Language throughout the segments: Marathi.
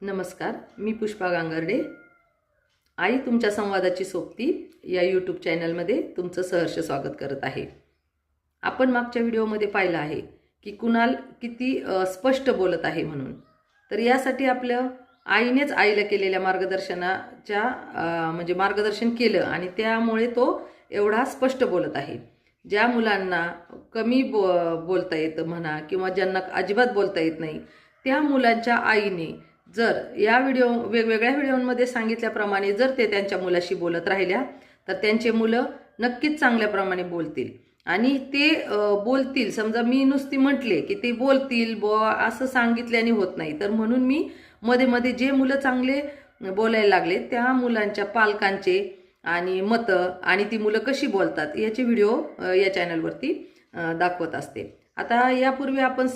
नमस्कार, मी पुष्पा गांगर्डे. आई तुमच्या संवादाची सोबती या यूट्यूब चॅनलमध्ये तुमचं सहर्ष स्वागत करत आहे. आपण मागच्या व्हिडिओमध्ये पाहिलं आहे की कुणाल किती स्पष्ट बोलत आहे म्हणून. तर यासाठी आपलं आईनेच आईला केलेल्या मार्गदर्शनाच्या म्हणजे मार्गदर्शन केलं आणि त्यामुळे तो एवढा स्पष्ट बोलत आहे. ज्या मुलांना कमी बोलता येतं म्हणा किंवा ज्यांना अजिबात बोलता येत नाही, त्या मुलांच्या आईने जर या वेगवेगळ्या व्हिडिओमध्ये सांगितल्याप्रमाणे जर ते त्यांच्या मुलाशी बोलत राहिल्या तर त्यांचे मुलं नक्कीच चांगल्याप्रमाणे बोलतील आणि ते बोलतील. समजा मी नुसती म्हटले की ते बोलतील असं सांगितल्याने होत नाही. तर म्हणून मी मध्ये मध्ये जे मुलं चांगले बोलायला लागले त्या मुलांच्या पालकांचे आणि मतं आणि ती मुलं कशी बोलतात याचे व्हिडिओ या चॅनलवरती दाखवत असते. आता यापूर्वी आपण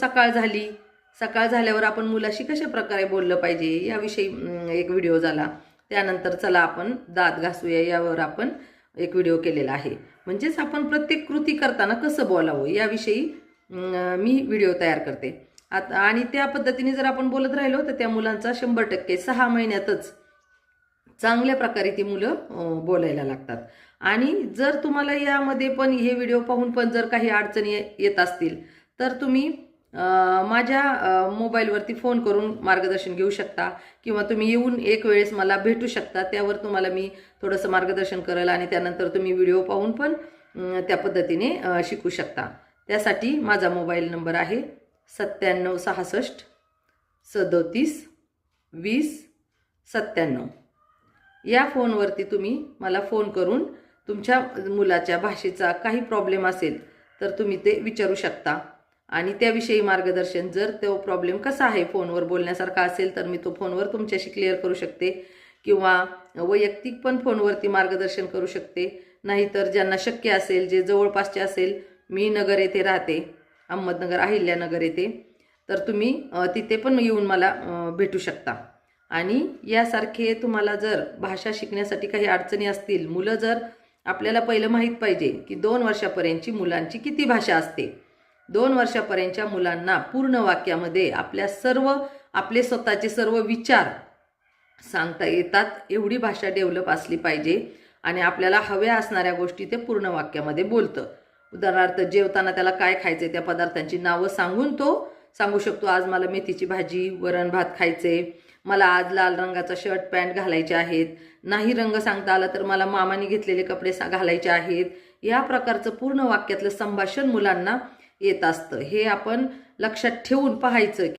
सकाळ झाल्यावर आपण मुलाशी कशा प्रकारे बोललं पाहिजे याविषयी एक व्हिडिओ झाला. त्यानंतर चला आपण दात घासूया यावर आपण एक व्हिडिओ केलेला आहे. म्हणजेच आपण प्रत्येक कृती करताना कसं बोलावं याविषयी मी व्हिडिओ तयार करते. आता आणि त्या पद्धतीने जर आपण बोलत राहिलो तर त्या मुलांचा 100% 6 महिन्यातच चांगल्या प्रकारे ती मुलं बोलायला लागतात. आणि जर तुम्हाला यामध्ये पण हे व्हिडिओ पाहून पण जर काही अडचणी येत असतील तर तुम्ही माझ्या मोबाईलवरती फोन करून मार्गदर्शन घेऊ शकता किंवा तुम्ही येऊन एक वेळेस मला भेटू शकता. त्यावर तुम्हाला मी थोडंसं मार्गदर्शन करेल आणि त्यानंतर तुम्ही व्हिडिओ पाहून पण त्या पद्धतीने शिकू शकता. त्यासाठी माझा मोबाईल नंबर आहे 9766 37 20 97. या फोनवरती तुम्ही मला फोन करून तुमच्या मुलाच्या भाषेचा काही प्रॉब्लेम असेल तर तुम्ही ते विचारू शकता आणि त्याविषयी मार्गदर्शन, जर तो प्रॉब्लेम कसा आहे फोनवर बोलण्यासारखा असेल तर मी तो फोनवर तुमच्याशी क्लिअर करू शकते किंवा वैयक्तिक पण फोनवरती मार्गदर्शन करू शकते. नाहीतर ज्यांना शक्य असेल, जे जवळपासचे असेल, मी नगर येथे राहते, अहमदनगर अहिल्यानगर येथे, तर तुम्ही तिथे पण येऊन मला भेटू शकता. आणि यासारखे तुम्हाला जर भाषा शिकण्यासाठी काही अडचणी असतील, मुलं जर आपल्याला पहिलं माहीत पाहिजे की 2 वर्षापर्यंतची मुलांची किती भाषा असते. 2 वर्षापर्यंतच्या मुलांना पूर्ण वाक्यामध्ये आपले स्वतःचे सर्व विचार सांगता येतात एवढी भाषा डेव्हलप असली पाहिजे आणि आपल्याला हव्या असणाऱ्या गोष्टी ते पूर्ण वाक्यामध्ये बोलतं. उदाहरणार्थ जेवताना त्याला काय खायचे त्या पदार्थांची नावं सांगून तो सांगू शकतो. आज मला मेथीची भाजी वरण भात खायचे, मला आज लाल रंगाचा शर्ट पॅन्ट घालायचे आहेत, नाही रंग सांगता आला तर मला मामाने घेतलेले कपडे घालायचे आहेत. या प्रकारचं पूर्ण वाक्यातलं संभाषण मुलांना येत असतं. हे आपण लक्षात ठेवून पाहायचं